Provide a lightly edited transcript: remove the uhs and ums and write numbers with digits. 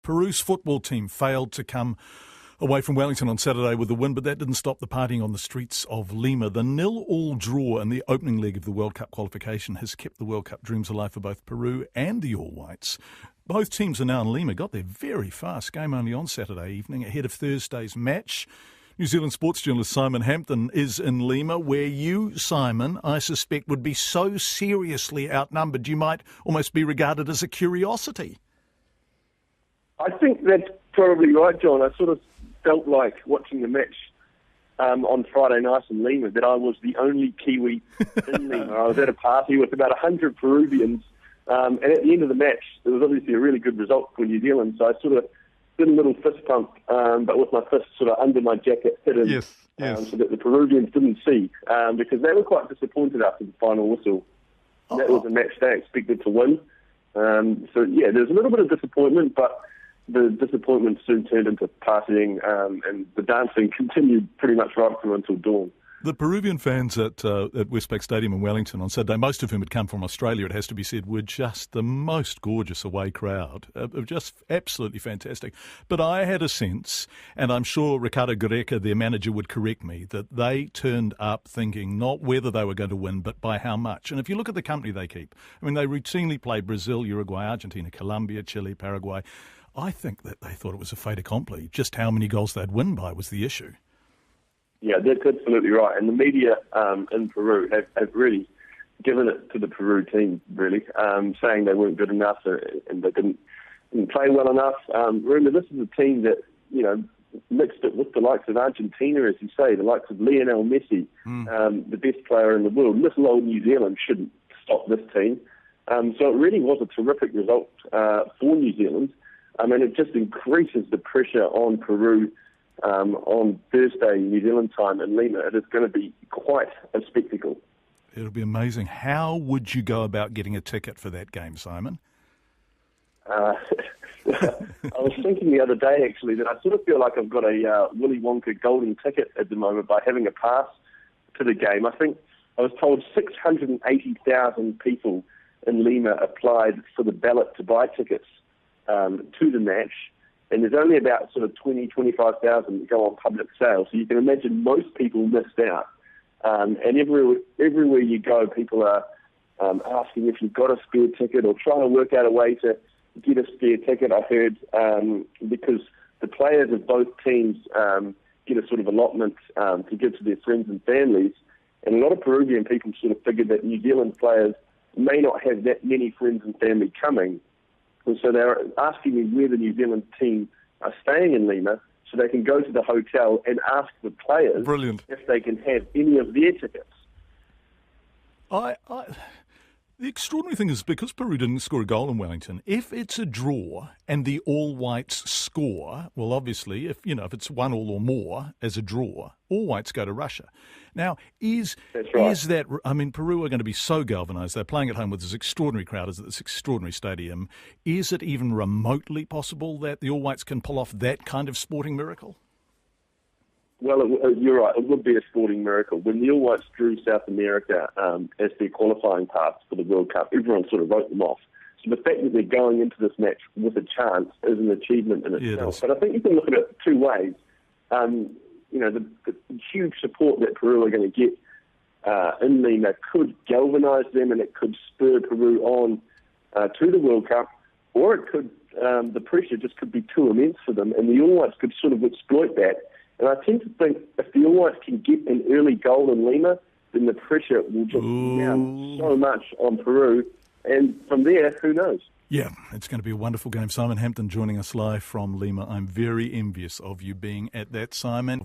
Peru's football team failed to come away from Wellington on Saturday with a win, but that didn't stop the partying on the streets of Lima. The 0-0 draw in the opening leg of the World Cup qualification has kept the World Cup dreams alive for both Peru and the All Whites. Both teams are now in Lima, got there very fast. Game only on Saturday evening, ahead of Thursday's match. New Zealand sports journalist Simon Hampton is in Lima, where you, Simon, I suspect would be so seriously outnumbered you might almost be regarded as a curiosity. I think that's probably right, John. I sort of felt like watching the match on Friday night in Lima that I was the only Kiwi in Lima. I was at a party with about 100 Peruvians, and at the end of the match, it was obviously a really good result for New Zealand, so I sort of did a little fist pump, but with my fist sort of under my jacket hidden, Yes. So that the Peruvians didn't see, because they were quite disappointed after the final whistle. That was a match they expected to win. So, yeah, there's a little bit of disappointment, but the disappointment soon turned into partying, and the dancing continued pretty much right through until dawn. The Peruvian fans at Westpac Stadium in Wellington on Saturday, most of whom had come from Australia, it has to be said, were just the most gorgeous away crowd. Just absolutely fantastic. But I had a sense, and I'm sure Ricardo Gareca, their manager, would correct me, that they turned up thinking not whether they were going to win, but by how much. And if you look at the company they keep, I mean, they routinely play Brazil, Uruguay, Argentina, Colombia, Chile, Paraguay. I think that they thought it was a fait accompli. Just how many goals they'd win by was the issue. Yeah, that's absolutely right. And the media in Peru have really given it to the Peru team, really, saying they weren't good enough and they didn't play well enough. Remember, this is a team that, mixed it with the likes of Argentina, as you say, the likes of Lionel Messi, the best player in the world. Little old New Zealand shouldn't stop this team. So it really was a terrific result for New Zealand. And it just increases the pressure on Peru on Thursday, New Zealand time in Lima. It is going to be quite a spectacle. It'll be amazing. How would you go about getting a ticket for that game, Simon? I was thinking the other day, actually, that I sort of feel like I've got a Willy Wonka golden ticket at the moment by having a pass to the game. I think I was told 680,000 people in Lima applied for the ballot to buy tickets to the match. And there's only about sort of 25,000 that go on public sale. So you can imagine most people missed out. And everywhere you go, people are asking if you've got a spare ticket or trying to work out a way to get a spare ticket, I heard, because the players of both teams get a sort of allotment to give to their friends and families. And a lot of Peruvian people sort of figured that New Zealand players may not have that many friends and family coming. And so they're asking me where the New Zealand team are staying in Lima so they can go to the hotel and ask the players if they can have any of their tickets. The extraordinary thing is, because Peru didn't score a goal in Wellington, if it's a draw and the All Whites score, well, obviously, if it's 1-1 or more as a draw, All Whites go to Russia. Now, is that, I mean, Peru are going to be so galvanised. They're playing at home with this extraordinary crowd at this extraordinary stadium. Is it even remotely possible that the All Whites can pull off that kind of sporting miracle? Well, you're right. It would be a sporting miracle. When the All Whites drew South America as their qualifying paths for the World Cup, everyone sort of wrote them off. So the fact that they're going into this match with a chance is an achievement in itself. But I think you can look at it two ways. The huge support that Peru are going to get in Lima could galvanise them, and it could spur Peru on to the World Cup, or it could the pressure just could be too immense for them, and the All Whites could sort of exploit that. And I tend to think if the All Whites can get an early goal in Lima, then the pressure will just be down so much on Peru. And from there, who knows? Yeah, it's going to be a wonderful game. Simon Hampton joining us live from Lima. I'm very envious of you being at that, Simon.